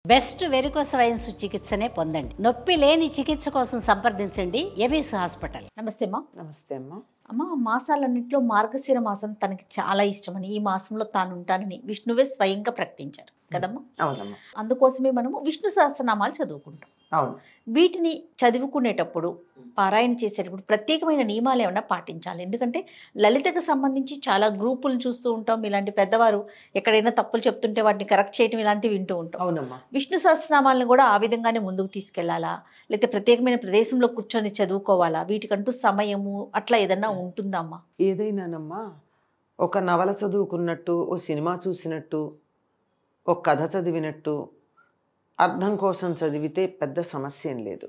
Best varicose wines చికిత్సనే పొందండి. నొప్పి లేని చికిత్స కోసం సంప్రదించండి ఎబిస్ హాస్పిటల్. నమస్తే అమ్మా. నమస్తే అమ్మా. అమ్మ, మాసాలన్నింటిలో మార్గశిర మాసం తనకి చాలా ఇష్టమని, ఈ మాసంలో తాను ఉంటానని విష్ణువే స్వయంగా ప్రకటించారు కదమ్మా. అవునమ్మా. అందుకోసమే మనము విష్ణు సహస్రనామాలు చదువుకుంటాం. అవును. వీటిని చదువుకునేటప్పుడు, పారాయణ చేసేటప్పుడు ప్రత్యేకమైన నియమాలు ఏమన్నా పాటించాలి? ఎందుకంటే లలితకు సంబంధించి చాలా గ్రూపులు చూస్తూ ఉంటాం. ఇలాంటి పెద్దవారు ఎక్కడైనా తప్పులు చెప్తుంటే వాటిని కరెక్ట్ చేయడం ఇలాంటివి వింటూ ఉంటాం. అవునమ్మా. విష్ణు సహస్రనామాలను కూడా ఆ విధంగానే ముందుకు తీసుకెళ్లాలా, లేకపోతే ప్రత్యేకమైన ప్రదేశంలో కూర్చొని చదువుకోవాలా? వీటికంటూ సమయము అట్లా ఏదన్నా ఉంటుందమ్మా? ఏదైనానమ్మా, ఒక నవల చదువుకున్నట్టు, ఓ సినిమా చూసినట్టు, ఒక కథ చదివినట్టు అర్థం కోసం చదివితే పెద్ద సమస్య ఏం లేదు.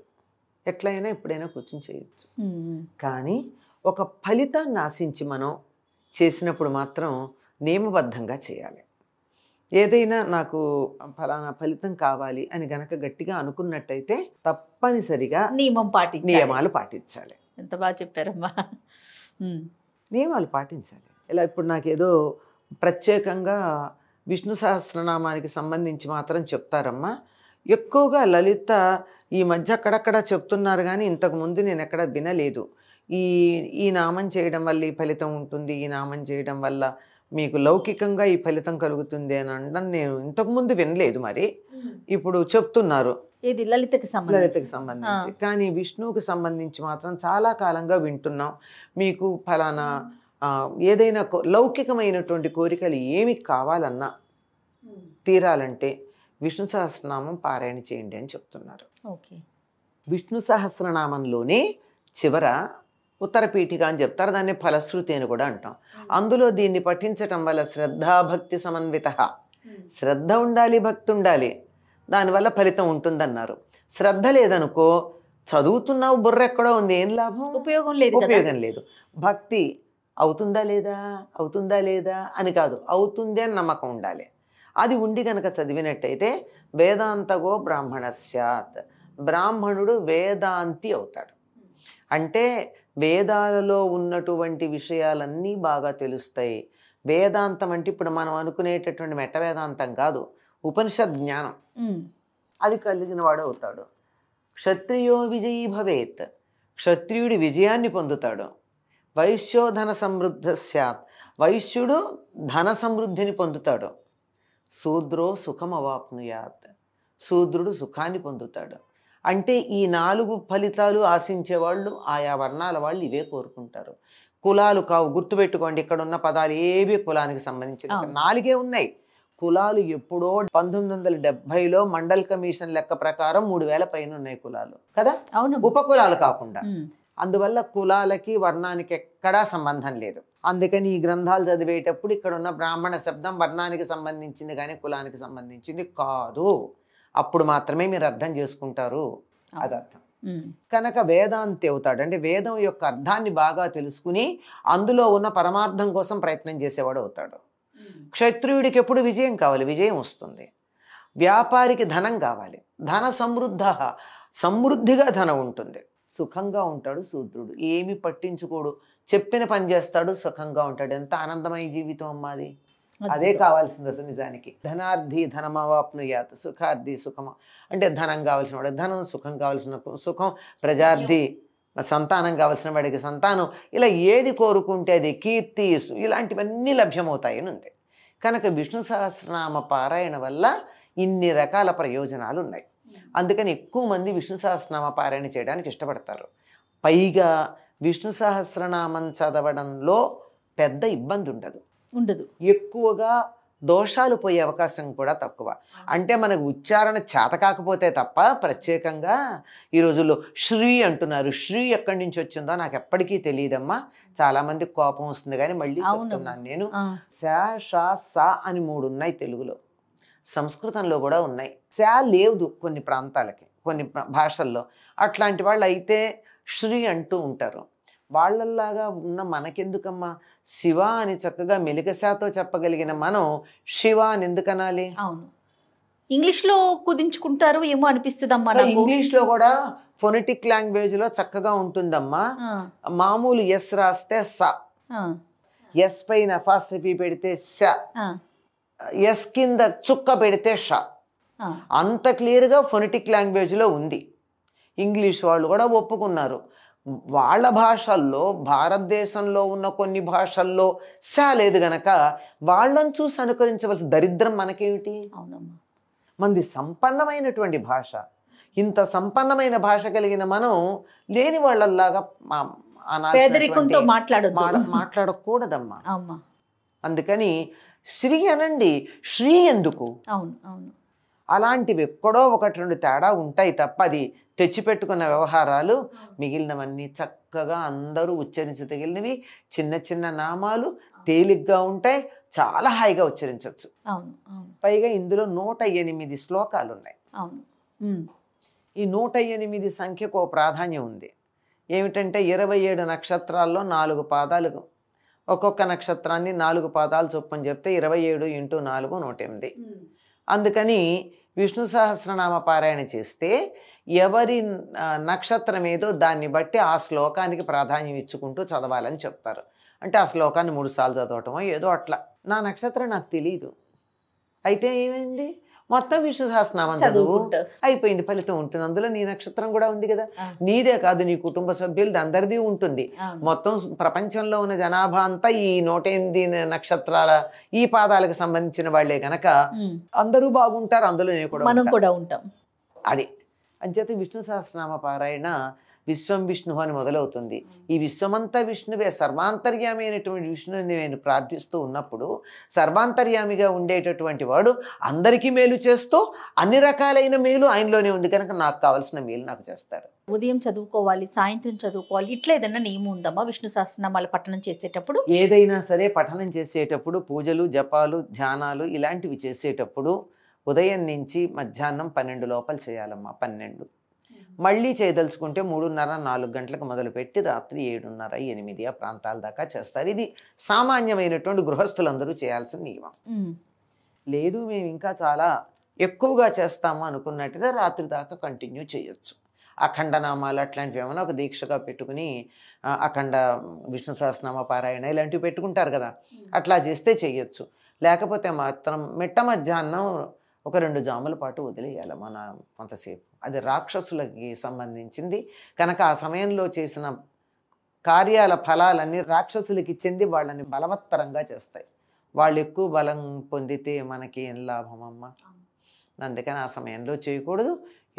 ఎట్లయినా ఎప్పుడైనా కూర్చొని చేయొచ్చు. కానీ ఒక ఫలితాన్ని ఆశించి మనం చేసినప్పుడు మాత్రం నియమబద్ధంగా చేయాలి. ఏదైనా నాకు ఫలానా ఫలితం కావాలి అని గనక గట్టిగా అనుకున్నట్టయితే తప్పనిసరిగా నియమాలు పాటించాలి. ఎంత బాగా చెప్పారమ్మా. నియమాలు పాటించాలి. ఇలా ఇప్పుడు నాకేదో ప్రత్యేకంగా విష్ణు సహస్రనామానికి సంబంధించి మాత్రం చెప్తారమ్మా. ఎక్కువగా లలిత ఈ మధ్య అక్కడక్కడ చెప్తున్నారు, కానీ ఇంతకుముందు నేను ఎక్కడ వినలేదు. ఈ నామం చేయడం వల్ల ఈ ఫలితం ఉంటుంది, ఈ నామం చేయడం వల్ల మీకు లౌకికంగా ఈ ఫలితం కలుగుతుంది అని అనడం నేను ఇంతకుముందు వినలేదు. మరి ఇప్పుడు చెప్తున్నారు ఇది లలితకి సంబంధించి. కానీ విష్ణువుకి సంబంధించి మాత్రం చాలా కాలంగా వింటున్నాం. మీకు ఫలానా ఏదైనా లౌకికమైనటువంటి కోరికలు ఏమి కావాలన్నా తీరాలంటే విష్ణు సహస్రనామం పారాయణ చేయండి అని చెప్తున్నారు. ఓకే. విష్ణు సహస్రనామంలోనే చివర ఉత్తర పీఠిక అని చెప్తారు, దాన్ని ఫలశ్రుతి అని కూడా అంటాం. అందులో దీన్ని పఠించటం వల్ల శ్రద్ధాభక్తి సమన్విత, శ్రద్ధ ఉండాలి, భక్తి ఉండాలి, దానివల్ల ఫలితం ఉంటుందన్నారు. శ్రద్ధ లేదనుకో, చదువుతున్నావు, బుర్ర ఎక్కడో ఉంది, ఏం లాభం? ఉపయోగం లేదు. భక్తి అవుతుందా లేదా అని కాదు, అవుతుంది అని నమ్మకం ఉండాలి. అది ఉండి కనుక చదివినట్టయితే వేదాంతగో బ్రాహ్మణస్యాత్, బ్రాహ్మణుడు వేదాంతి అవుతాడు. అంటే వేదాలలో ఉన్నటువంటి విషయాలన్నీ బాగా తెలుస్తాయి. వేదాంతం అంటే ఇప్పుడు మనం అనుకునేటటువంటి మెట్ట వేదాంతం కాదు, ఉపనిషత్ జ్ఞానం అది కలిగిన వాడు అవుతాడు. క్షత్రియో విజయీ భవేత్, క్షత్రియుడి విజయాన్ని పొందుతాడు. వైశ్యో ధన సమృద్ధ స్యాత్, వైశ్యుడు ధన సమృద్ధిని పొందుతాడు. శూద్రో సుఖం అవాప్నుయాత్, శూద్రుడు సుఖాన్ని పొందుతాడు. అంటే ఈ 4 ఫలితాలు ఆశించేవాళ్ళు, ఆయా వర్ణాల వాళ్ళు ఇవే కోరుకుంటారు. కులాలు కావు, గుర్తుపెట్టుకోండి. ఇక్కడ ఉన్న పదాలు ఏవి కులానికి సంబంధించిన 4 ఉన్నాయి. కులాలు ఎప్పుడో 1970లో మండల్ కమిషన్ లెక్క ప్రకారం 3000 పైన ఉన్నాయి కులాలు కదా, ఉపకులాలు కాకుండా. అందువల్ల కులాలకి వర్ణానికి ఎక్కడా సంబంధం లేదు. అందుకని ఈ గ్రంథాలు చదివేటప్పుడు ఇక్కడ ఉన్న బ్రాహ్మణ శబ్దం వర్ణానికి సంబంధించింది కానీ కులానికి సంబంధించింది కాదు. అప్పుడు మాత్రమే మీరు అర్థం చేసుకుంటారు అది అర్థం. కనుక వేదాంతి అవుతాడు. అంటే వేదం యొక్క అర్థాన్ని బాగా తెలుసుకుని అందులో ఉన్న పరమార్థం కోసం ప్రయత్నం చేసేవాడు అవుతాడు. క్షత్రియుడికి ఎప్పుడు విజయం కావాలి, విజయం వస్తుంది. వ్యాపారికి ధనం కావాలి, ధన సమృద్ధ, సమృద్ధిగా ధనం ఉంటుంది. సుఖంగా ఉంటాడు శూద్రుడు, ఏమి పట్టించుకోడు, చెప్పిన పని చేస్తాడు, సుఖంగా ఉంటాడు. ఎంత ఆనందమయ జీవితం అమ్మాది. అదే కావాల్సింది అసలు నిజానికి. ధనార్థి ధనమవాప్నుయాత్, సుఖార్థి సుఖమ, అంటే ధనం కావాల్సిన వాడు ధనం, సుఖం కావాల్సిన సుఖం, ప్రజార్థి సంతానం కావాల్సిన వాడికి సంతానం, ఇలా ఏది కోరుకుంటే అది, కీర్తి, ఇలాంటివన్నీ లభ్యమవుతాయని ఉంది. కనుక విష్ణు సహస్రనామ పారాయణ వల్ల ఇన్ని రకాల ప్రయోజనాలు ఉన్నాయి. అందుకని ఎక్కువ మంది విష్ణు సహస్రనామ పారాయణ చేయడానికి ఇష్టపడతారు. పైగా విష్ణు సహస్రనామం చదవడంలో పెద్ద ఇబ్బంది ఉండదు. ఎక్కువగా దోషాలు పోయే అవకాశం కూడా తక్కువ. అంటే మనకు ఉచ్చారణ చేత కాకపోతే తప్ప ప్రత్యేకంగా ఈ రోజుల్లో శ్రీ అంటున్నారు. శ్రీ ఎక్కడి నుంచి వచ్చిందో నాకు ఎప్పటికీ తెలియదమ్మా. చాలామంది కోపం వస్తుంది, కానీ మళ్ళీ చెప్తున్నాను నేను. శ, ష, స అని 3 ఉన్నాయి తెలుగులో, సంస్కృతంలో కూడా ఉన్నాయి. శ లేదు కొన్ని ప్రాంతాలకి, కొన్ని భాషల్లో. అట్లాంటి వాళ్ళు అయితే శ్రీ అంటూ ఉంటారు. వాళ్ళల్లాగా ఉన్న మనకెందుకమ్మా, శివ అని చక్కగా మెలికశాతో చెప్పగలిగిన మనం శివ అని ఎందుకనాలి? అవును, ఇంగ్లీష్లో కుదించుకుంటారు ఏమో అనిపిస్తుందమ్మా. ఇంగ్లీష్లో కూడా ఫొనెటిక్ లాంగ్వేజ్లో చక్కగా ఉంటుందమ్మా. మామూలు ఎస్ రాస్తే స, ఎస్ పైన ఫాస్ట్రఫీ పెడితే ష, ఎస్ కింద చుక్క పెడితే ష. అంత క్లియర్గా ఫొనెటిక్ లాంగ్వేజ్లో ఉంది. ఇంగ్లీష్ వాళ్ళు కూడా ఒప్పుకున్నారు. వాళ్ళ భాషల్లో, భారతదేశంలో ఉన్న కొన్ని భాషల్లో లేదు గనక వాళ్ళని చూసి అనుకరించవలసిన దరిద్రం మనకేమిటి? అవునమ్మా. మనది సంపన్నమైనటువంటి భాష. ఇంత సంపన్నమైన భాష కలిగిన మనం లేని వాళ్ళలాగా పేదరికంతో మాట్లాడకూడదమ్మా. అమ్మా. అందుకని శ్రీ అనండి, శ్రీ ఎందుకు? అవును అవును. అలాంటివి ఎక్కడో ఒకటి రెండు తేడా ఉంటాయి తప్ప అది తెచ్చిపెట్టుకున్న వ్యవహారాలు మిగిలినవన్నీ చక్కగా అందరూ ఉచ్చరించదగినవి. చిన్న చిన్న నామాలు తేలిగ్గా ఉంటాయి, చాలా హాయిగా ఉచ్చరించవచ్చు. అవును అవును. పైగా ఇందులో 108 శ్లోకాలు ఉన్నాయి. అవును. ఈ 108 సంఖ్యకు ఓ ప్రాధాన్యం ఉంది. ఏమిటంటే 27 నక్షత్రాల్లో 4 పాదాలు, ఒక్కొక్క నక్షత్రాన్ని 4 పాదాలు చొప్పున చెప్తే 27 × 4 108. అందుకని విష్ణు సహస్రనామ పారాయణ చేస్తే ఎవరి నక్షత్రం ఏదో దాన్ని బట్టి ఆ శ్లోకానికి ప్రాధాన్యం ఇచ్చుకుంటూ చదవాలని చెప్తారు. అంటే ఆ శ్లోకాన్ని 3 సార్లు చదవటమో ఏదో అట్లా. నా నక్షత్రం నాకు తెలియదు, అయితే ఏమైంది, మొత్తం విష్ణు సహస్రనామం చదువు, అయిపోయింది, ఫలితం ఉంటుంది. అందులో నీ నక్షత్రం కూడా ఉంది కదా. నీదే కాదు, నీ కుటుంబ సభ్యులది, అందరిది ఉంటుంది. మొత్తం ప్రపంచంలో ఉన్న జనాభా అంతా ఈ 108 నక్షత్రాల ఈ పాదాలకు సంబంధించిన వాళ్లే గనక అందరూ బాగుంటారు, అందులో మనం కూడా ఉంటాం. అది అంచేత విష్ణు సహస్రనామ పారాయణ విశ్వం విష్ణు అని మొదలవుతుంది. ఈ విశ్వమంతా విష్ణువే, సర్వాంతర్యామి అయినటువంటి విష్ణుని నేను ప్రార్థిస్తూ ఉన్నప్పుడు సర్వాంతర్యామిగా ఉండేటటువంటి వాడు అందరికీ మేలు చేస్తూ అన్ని రకాలైన మేలు ఆయనలోనే ఉంది కనుక నాకు కావాల్సిన మేలు నాకు చేస్తాడు. ఉదయం చదువుకోవాలి, సాయంత్రం చదువుకోవాలి, ఇట్లా ఏదన్నా నియమం ఉందమ్మా విష్ణు సహస్రనామాల పఠనం చేసేటప్పుడు? ఏదైనా సరే పఠనం చేసేటప్పుడు పూజలు, జపాలు, ధ్యానాలు ఇలాంటివి చేసేటప్పుడు ఉదయం నుంచి మధ్యాహ్నం 12 లోపల చేయాలమ్మా. 12 మళ్ళీ చేయదలుచుకుంటే 3:30, 4 గంటలకు మొదలుపెట్టి రాత్రి 7:30, 8 ఆ ప్రాంతాల దాకా చేస్తారు. ఇది సామాన్యమైనటువంటి గృహస్థులందరూ చేయాల్సిన నియమం. లేదు మేము ఇంకా చాలా ఎక్కువగా చేస్తాము అనుకున్నట్టుగా రాత్రి దాకా కంటిన్యూ చేయొచ్చు. అఖండనామాలు అట్లాంటివి ఏమైనా ఒక దీక్షగా పెట్టుకుని అఖండ విష్ణు సహస్రనామ పారాయణ ఇలాంటివి పెట్టుకుంటారు కదా, అట్లా చేస్తే చేయొచ్చు. లేకపోతే మాత్రం మిట్ట మధ్యాహ్నం ఒక 2 జాముల పాటు వదిలేయాలి మన కొంతసేపు. అది రాక్షసులకి సంబంధించింది కనుక ఆ సమయంలో చేసిన కార్యాల ఫలాలన్నీ రాక్షసులకి చెంది వాళ్ళని బలవత్తరంగా చేస్తాయి. వాళ్ళు ఎక్కువ బలం పొందితే మనకి ఏం లాభం అమ్మ. అందుకని ఆ సమయంలో చేయకూడదు,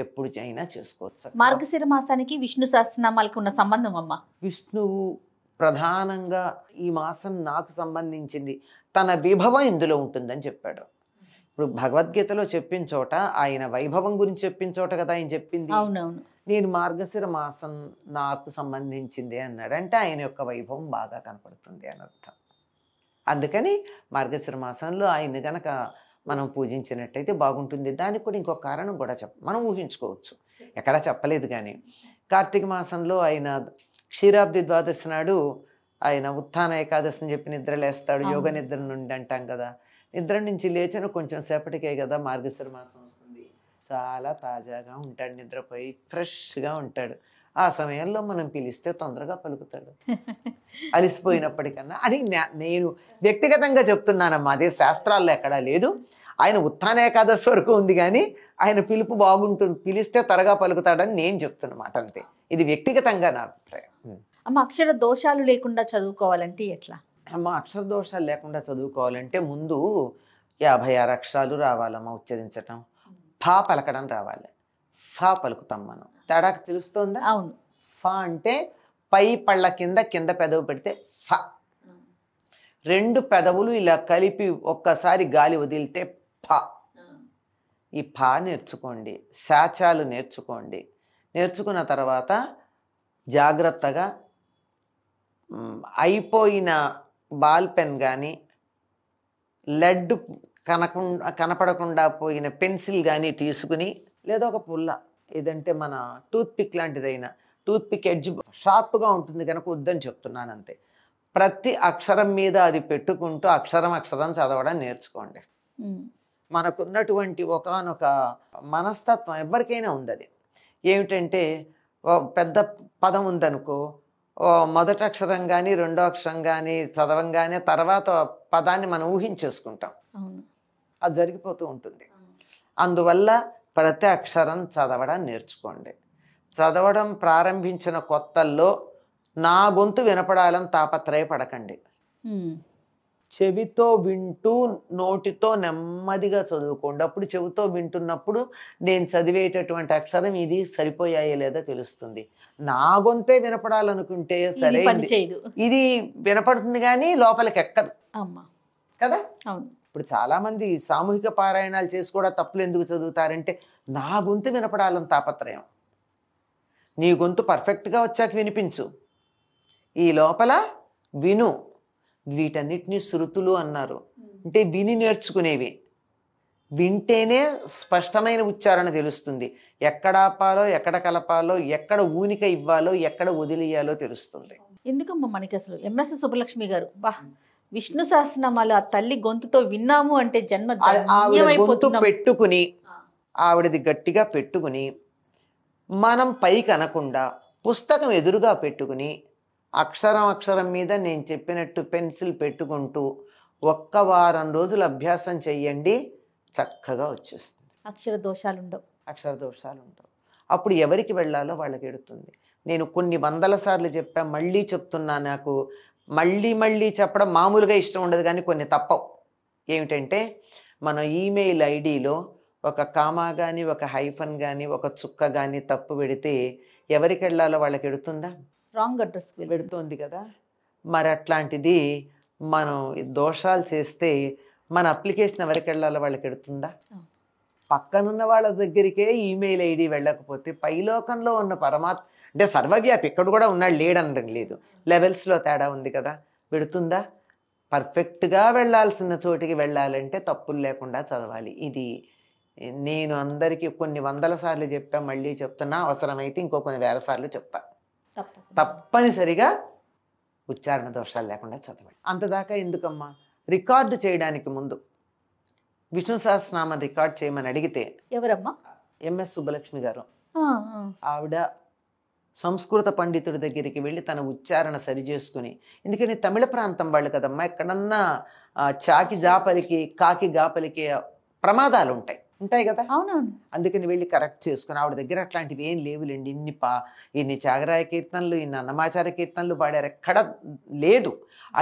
ఎప్పుడు అయినా చేసుకోవచ్చు. మార్గశిర మాసానికి విష్ణు సహస్రనామాలకి ఉన్న సంబంధం అమ్మ? విష్ణువు ప్రధానంగా ఈ మాసం నాకు సంబంధించింది, తన విభవం ఇందులో ఉంటుందని చెప్పాడు. ఇప్పుడు భగవద్గీతలో చెప్పిన చోట ఆయన వైభవం గురించి చెప్పిన చోట కదా ఆయన చెప్పింది. అవునవును. నేను మార్గశిర మాసం నాకు సంబంధించింది అన్నాడు అంటే ఆయన యొక్క వైభవం బాగా కనపడుతుంది అని అర్థం. అందుకని మార్గశిర మాసంలో ఆయన్ని గనక మనం పూజించినట్టయితే బాగుంటుంది. దానికి కూడా ఇంకొక కారణం కూడా మనం ఊహించుకోవచ్చు, ఎక్కడా చెప్పలేదు. కానీ కార్తీక మాసంలో ఆయన క్షీరాబ్ది ద్వాదశి నాడు ఆయన ఉత్థాన ఏకాదశి అని చెప్పి నిద్రలేస్తాడు. యోగ నిద్ర నుండి అంటాం కదా, నిద్ర నుంచి లేచిన కొంచెం సేపటికే కదా మార్గశిర మాసం వస్తుంది. చాలా తాజాగా ఉంటాడు, నిద్రపోయి ఫ్రెష్గా ఉంటాడు. ఆ సమయంలో మనం పిలిస్తే తొందరగా పలుకుతాడు అలిసిపోయినప్పటికన్నా. అది నేను వ్యక్తిగతంగా చెప్తున్నానమ్మా, అదే శాస్త్రాల్లో ఎక్కడా లేదు. ఆయన ఉత్థాన ఏకాదశి వరకు ఉంది కానీ ఆయన పిలుపు బాగుంటుంది, పిలిస్తే త్వరగా పలుకుతాడని నేను చెప్తున్నమాట, అంతే. ఇది వ్యక్తిగతంగా నా అభిప్రాయం. అమ్మ, అక్షర దోషాలు లేకుండా చదువుకోవాలంటే ఎట్లా అమ్మ? అక్షర దోషాలు లేకుండా చదువుకోవాలంటే ముందు 56 అక్షరాలు రావాలమ్మా ఉచ్చరించటం. ఫా పలకడం రావాలి. ఫా పలుకుతాం మనం, తేడాకు తెలుస్తోందా? అవును. ఫా అంటే పై పళ్ళ కింద పెదవు పెడితే ఫ. 2 పెదవులు ఇలా కలిపి ఒక్కసారి గాలి వదిలితే ఫ. ఈ ఫా నేర్చుకోండి, శాచాలు నేర్చుకోండి. నేర్చుకున్న తర్వాత జాగ్రత్తగా అయిపోయిన బాల్ పెన్ కానీ, లెడ్ కనపడకుండా పోయిన పెన్సిల్ కానీ తీసుకుని, లేదా ఒక పుల్ల ఏదంటే మన టూత్ పిక్ లాంటిదైనా, టూత్ పిక్ ఎడ్జ్ షార్ప్గా ఉంటుంది కనుక వద్దని చెప్తున్నాను అంతే. ప్రతి అక్షరం మీద అది పెట్టుకుంటూ అక్షరం చదవడం నేర్చుకోండి. మనకున్నటువంటి ఒకానొక మనస్తత్వం ఎవరికైనా ఉంది. అది ఏమిటంటే, పెద్ద పదం ఉందనుకో, మొదటి అక్షరం కానీ రెండో అక్షరం కానీ చదవంగానే తర్వాత పదాన్ని మనం ఊహించేసుకుంటాం. అది జరిగిపోతూ ఉంటుంది. అందువల్ల ప్రతి అక్షరం చదవడం నేర్చుకోండి. చదవడం ప్రారంభించిన కొత్తల్లో నా గొంతు వినపడాలని తాపత్రయపడకండి. చెవితో వింటూ నోటితో నెమ్మదిగా చదువుకోండి. అప్పుడు చెవితో వింటున్నప్పుడు నేను చదివేటటువంటి అక్షరం ఇది సరిపోయాయో లేదో తెలుస్తుంది. నా గొంతే వినపడాలనుకుంటే సరే, ఇది వినపడుతుంది కానీ లోపలికి ఎక్కదు కదా. ఇప్పుడు చాలా మంది సామూహిక పారాయణాలు చేసి కూడా తప్పులు ఎందుకు చదువుతారంటే నా గొంతు వినపడాలని తాపత్రయం. నీ గొంతు పర్ఫెక్ట్గా వచ్చాక వినిపించు, ఈ లోపల విను. వీటన్నిటినీ శృతులు అన్నారు. అంటే విని నేర్చుకునేవి. వింటేనే స్పష్టమైన ఉచ్చారణ తెలుస్తుంది. ఎక్కడ ఆపాలో, ఎక్కడ కలపాలో, ఎక్కడ ఊనిక ఇవ్వాలో, ఎక్కడ వదిలేయాలో తెలుస్తుంది. ఎందుకమ్మా మనకి అసలు ఎంఎస్ సుబ్బలక్ష్మి గారు విష్ణు సహస్రనామాలు ఆ తల్లి గొంతుతో విన్నాము అంటే జన్మ గొంతు పెట్టుకుని, ఆవిడది గట్టిగా పెట్టుకుని, మనం పైకి అనకుండా పుస్తకం ఎదురుగా పెట్టుకుని అక్షరం అక్షరం మీద నేను చెప్పినట్టు పెన్సిల్ పెట్టుకుంటూ ఒక్క వారం రోజులు అభ్యాసం చెయ్యండి, చక్కగా వచ్చేస్తుంది. అక్షర దోషాలు ఉండవు. అప్పుడు ఎవరికి వెళ్ళాలో వాళ్ళకి ఎడుతుంది. నేను కొన్ని వందల సార్లు చెప్పా, మళ్ళీ చెప్తున్నా. నాకు మళ్ళీ చెప్పడం మామూలుగా ఇష్టం ఉండదు, కానీ కొన్ని తప్పవు. ఏమిటంటే మన ఈమెయిల్ ఐడిలో ఒక కామా కానీ, ఒక హైఫన్ కానీ, ఒక చుక్క కానీ తప్పు పెడితే ఎవరికి వెళ్ళాలో వాళ్ళకి ఎడుతుందా? రాంగ్ అడ్రస్ పెడుతోంది కదా. మరి అట్లాంటిది మనం దోషాలు చేస్తే మన అప్లికేషన్ ఎవరికి వెళ్ళాలో వాళ్ళకి ఎడుతుందా? పక్కనున్న వాళ్ళ దగ్గరికే ఈమెయిల్ ఐడి వెళ్ళకపోతే పైలోకంలో ఉన్న పరమాత్మ అంటే సర్వవ్యాపి ఇక్కడ కూడా ఉన్నాడు, లేడనడం లేదు, లెవెల్స్లో తేడా ఉంది కదా. పెడుతుందా? పర్ఫెక్ట్గా వెళ్ళాల్సిన చోటికి వెళ్ళాలంటే తప్పులు లేకుండా చదవాలి. ఇది నేను అందరికీ కొన్ని వందల సార్లు చెప్పా, మళ్ళీ చెప్తున్నా. అవసరమైతే ఇంకో కొన్ని వేల సార్లు చెప్తా. తప్పనిసరిగా ఉచ్చారణ దోషాలు లేకుండా చదవండి. అంతదాకా ఎందుకమ్మా? రికార్డు చేయడానికి ముందు విష్ణు సహస్రనామం రికార్డ్ చేయమని అడిగితే ఎవరమ్మా? ఎంఎస్ సుబ్బలక్ష్మి గారు. ఆవిడ సంస్కృత పండితుడి దగ్గరికి వెళ్ళి తన ఉచ్చారణ సరి చేసుకుని, ఎందుకంటే తమిళ ప్రాంతం వాళ్ళు కదమ్మా, ఎక్కడన్నా చాకి జాపలికి కాకి గాపలికి ప్రమాదాలు ఉంటాయి కదా. అందుకని వెళ్ళి కరెక్ట్ చేసుకుని, ఆవిడ దగ్గర అట్లాంటివి ఏం లేవులేండి. ఇన్ని త్యాగరాయ కీర్తనలు, ఇన్ని అన్నమాచార్య కీర్తనలు పాడారు, ఎక్కడ లేదు.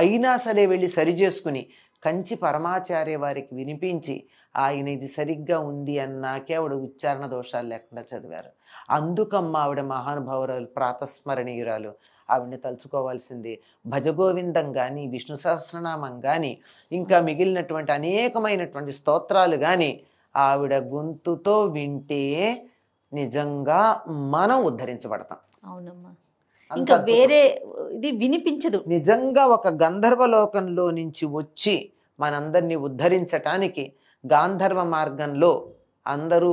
అయినా సరే వెళ్ళి సరి చేసుకుని కంచి పరమాచార్య వారికి వినిపించి ఆయన ఇది సరిగ్గా ఉంది అన్నాకే ఆవిడ ఉచ్చారణ దోషాలు లేకుండా చదివారు. అందుకమ్మ ఆవిడ మహానుభావురాలు, ప్రాతస్మరణీయురాలు. ఆవిడని తలుచుకోవాల్సింది. భజగోవిందం కానీ, విష్ణు సహస్రనామం కానీ, ఇంకా మిగిలినటువంటి అనేకమైనటువంటి స్తోత్రాలు కానీ ఆవిడ గొంతుతో వింటే నిజంగా మనం ఉద్ధరించబడతాం. అవునమ్మా, ఇంకా వేరే ఇది వినిపించదు. నిజంగా ఒక గంధర్వలోకంలో నుంచి వచ్చి మనందరినీ ఉద్ధరించటానికి గాంధర్వ మార్గంలో అందరూ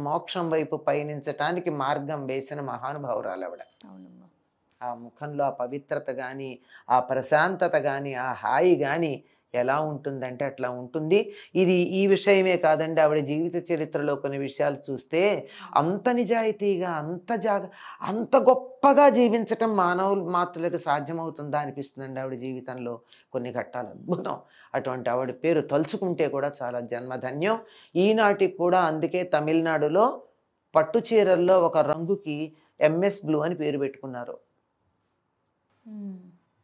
మోక్షం వైపు పయనించటానికి మార్గం వేసిన మహానుభావురాలు ఆవిడ. ఆ ముఖంలో ఆ పవిత్రత కానీ, ఆ ప్రశాంతత కానీ, ఆ హాయి కానీ ఎలా ఉంటుందంటే అట్లా ఉంటుంది. ఇది ఈ విషయమే కాదండి, ఆవిడ జీవిత చరిత్రలో కొన్ని విషయాలు చూస్తే అంత నిజాయితీగా, అంత గొప్పగా జీవించటం మాతృలకు సాధ్యమవుతుందా అనిపిస్తుందండి. ఆవిడ జీవితంలో కొన్ని ఘట్టాలు అద్భుతం. అటువంటి ఆవిడ పేరు తలుచుకుంటే కూడా చాలా జన్మధన్యం. ఈనాటికి కూడా అందుకే తమిళనాడులో పట్టు చీరల్లో ఒక రంగుకి ఎంఎస్ బ్లూ అని పేరు పెట్టుకున్నారు.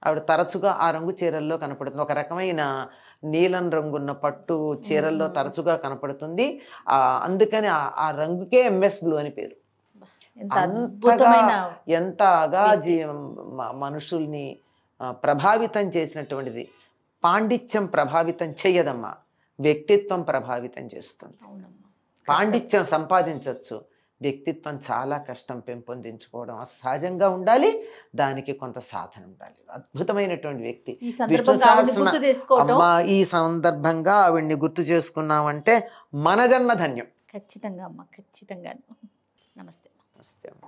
ఆవిడ తరచుగా ఆ రంగు చీరల్లో కనపడుతుంది. ఒక రకమైన నీలం రంగున్న పట్టు చీరల్లో తరచుగా కనపడుతుంది. అందుకని ఆ రంగుకే ఎంఎస్ బ్లూ అని పేరు. ఎంతగా మనుషుల్ని ప్రభావితం చేసినటువంటిది. పాండిత్యం ప్రభావితం చెయ్యదమ్మా, వ్యక్తిత్వం ప్రభావితం చేస్తుంది. పాండిత్యం సంపాదించవచ్చు, వ్యక్తిత్వం చాలా కష్టం పెంపొందించుకోవడం. సహజంగా ఉండాలి, దానికి కొంత సాధన ఉండాలి. అద్భుతమైనటువంటి వ్యక్తి విష్ణు సహస్రనామ. ఈ సందర్భంగా ఆవిడ్ని గుర్తు చేసుకున్నామంటే మన జన్మధన్యం. ఖచ్చితంగా అమ్మ, ఖచ్చితంగా. నమస్తే. నమస్తే అమ్మ.